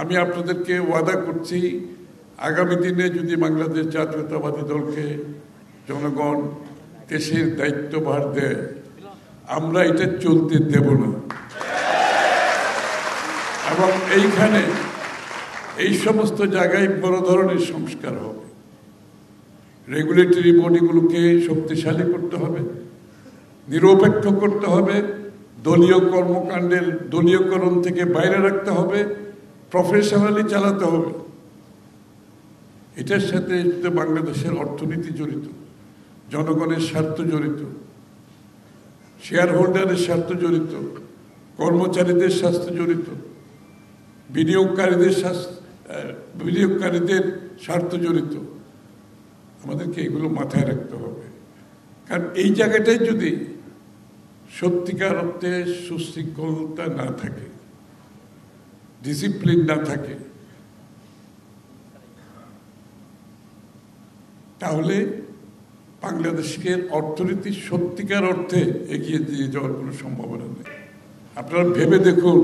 আমি আপনাদেরকে ওয়াদা করছি, আগামী দিনে যদি বাংলাদেশ জাতীয়তাবাদী দলকে জনগণ দেশের দায়িত্বভার দেয়, আমরা এটা চলতে দেব না। এবং এইখানে এই সমস্ত জায়গায় বড় ধরনের সংস্কার হবে। রেগুলেটরি বডিগুলোকে শক্তিশালী করতে হবে, নিরপেক্ষ করতে হবে, দলীয় কর্মকাণ্ডের দলীয়করণ থেকে বাইরে রাখতে হবে, প্রফেশনালি চালাতে হবে। এটার সাথে বাংলাদেশের অর্থনীতি জড়িত, জনগণের স্বার্থ জড়িত, শেয়ার হোল্ডারের স্বার্থ জড়িত, কর্মচারীদের স্বার্থ জড়িত, বিনিয়োগকারীদের স্বার্থ জড়িত। আমাদেরকে এগুলো মাথায় রাখতে হবে, কারণ এই জায়গাটায় যদি সত্যিকার অর্থে সুশৃঙ্খলতা না থাকে, ডিসিপ্লিন না থাকে, তাহলে বাংলাদেশকে অর্থনীতি সত্যিকার অর্থে এগিয়ে দিয়ে যাওয়ার কোনো সম্ভাবনা নেই। আপনারা ভেবে দেখুন,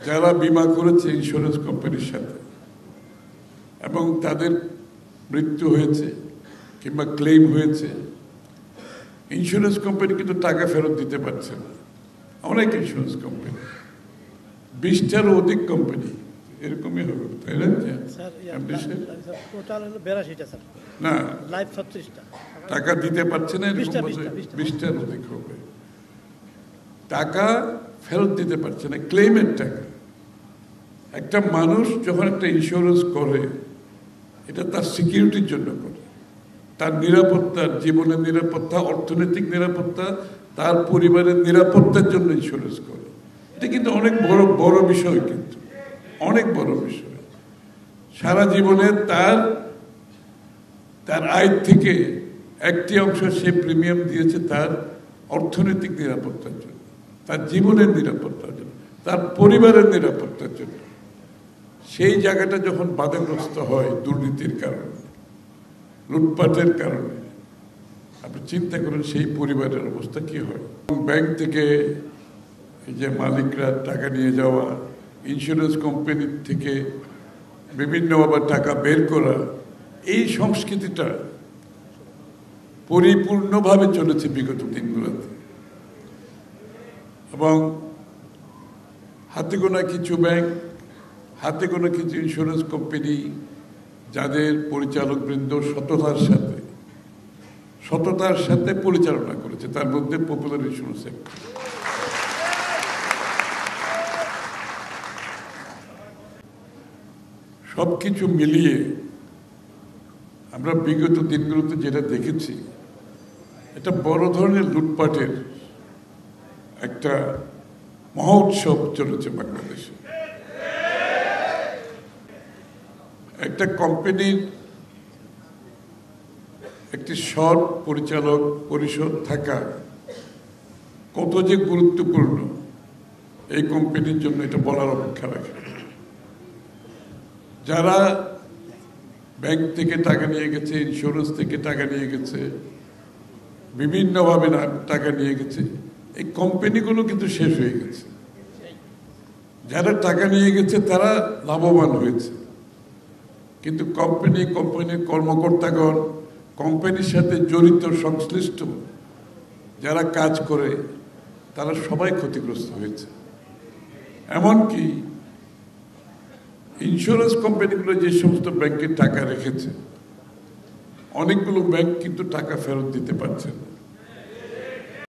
যারা বীমা করেছে ইন্স্যুরেন্স কোম্পানির সাথে এবং তাদের মৃত্যু হয়েছে কিংবা ক্লেম হয়েছে, ইন্স্যুরেন্স কোম্পানি কিন্তু টাকা ফেরত দিতে পারছে না। অনেক ইন্স্যুরেন্স কোম্পানি, 20টারও অধিক কোম্পানি এরকমই হবে, তাই না? না, টাকা দিতে পারছে না, এরকম 20টার অধিক হবে। টাকা ফেরত দিতে পারছে না, ক্লেমের টাকা। একটা মানুষ যখন একটা ইন্স্যুরেন্স করে, এটা তার সিকিউরিটির জন্য করে, তার নিরাপত্তা, জীবনের নিরাপত্তা, অর্থনৈতিক নিরাপত্তা, তার পরিবারের নিরাপত্তার জন্য ইন্স্যুরেন্স করে। এটা কিন্তু অনেক বড় বিষয়, কিন্তু অনেক বড় বিষয়। সারা জীবনে তার আয় থেকে একটি অংশ সে প্রিমিয়াম দিয়েছে তার অর্থনৈতিক নিরাপত্তার জন্য, তার জীবনের নিরাপত্তার জন্য, তার পরিবারের নিরাপত্তার জন্য। সেই জায়গাটা যখন বাধাগ্রস্ত হয় দুর্নীতির কারণে, লুটপাটের কারণে, আপনি চিন্তা করেন সেই পরিবারের অবস্থা কি হয়। ব্যাংক থেকে এই যে মালিকরা টাকা নিয়ে যাওয়া, ইন্স্যুরেন্স কোম্পানি থেকে বিভিন্ন আবার টাকা বের করা, এই সংস্কৃতিটা পরিপূর্ণভাবে চলেছে বিগত দিনগুলোতে। এবং হাতে গোনা কিছু ব্যাংক, হাতে গোনা কিছু ইন্স্যুরেন্স কোম্পানি, যাদের পরিচালকবৃন্দ সততার সাথে পরিচালনা করেছে, তার মধ্যে পপুলার ইন্স্যুরেন্স সেক্টর। সবকিছু মিলিয়ে আমরা বিগত দিনগুলোতে যেটা দেখেছি, এটা বড় ধরনের লুটপাটের একটা মহোৎসব চলেছে বাংলাদেশে। একটা কোম্পানির একটি সৎ পরিচালক পরিষদ থাকা কত যে গুরুত্বপূর্ণ, এই কোম্পানির জন্য এটা বলার অপেক্ষা রাখে। যারা ব্যাংক থেকে টাকা নিয়ে গেছে, ইন্স্যুরেন্স থেকে টাকা নিয়ে গেছে, বিভিন্নভাবে টাকা নিয়ে গেছে, এই কোম্পানিগুলো কিন্তু শেষ হয়ে গেছে। যারা টাকা নিয়ে গেছে তারা লাভবান হয়েছে, কিন্তু কোম্পানির কর্মকর্তাগণ, কোম্পানির সাথে জড়িত সংশ্লিষ্ট যারা কাজ করে, তারা সবাই ক্ষতিগ্রস্ত হয়েছে। এমনকি ইন্স্যুরেন্স কোম্পানিগুলো যে সমস্ত ব্যাংকে টাকা রেখেছে, অনেকগুলো ব্যাংক কিন্তু টাকা ফেরত দিতে পারছে না।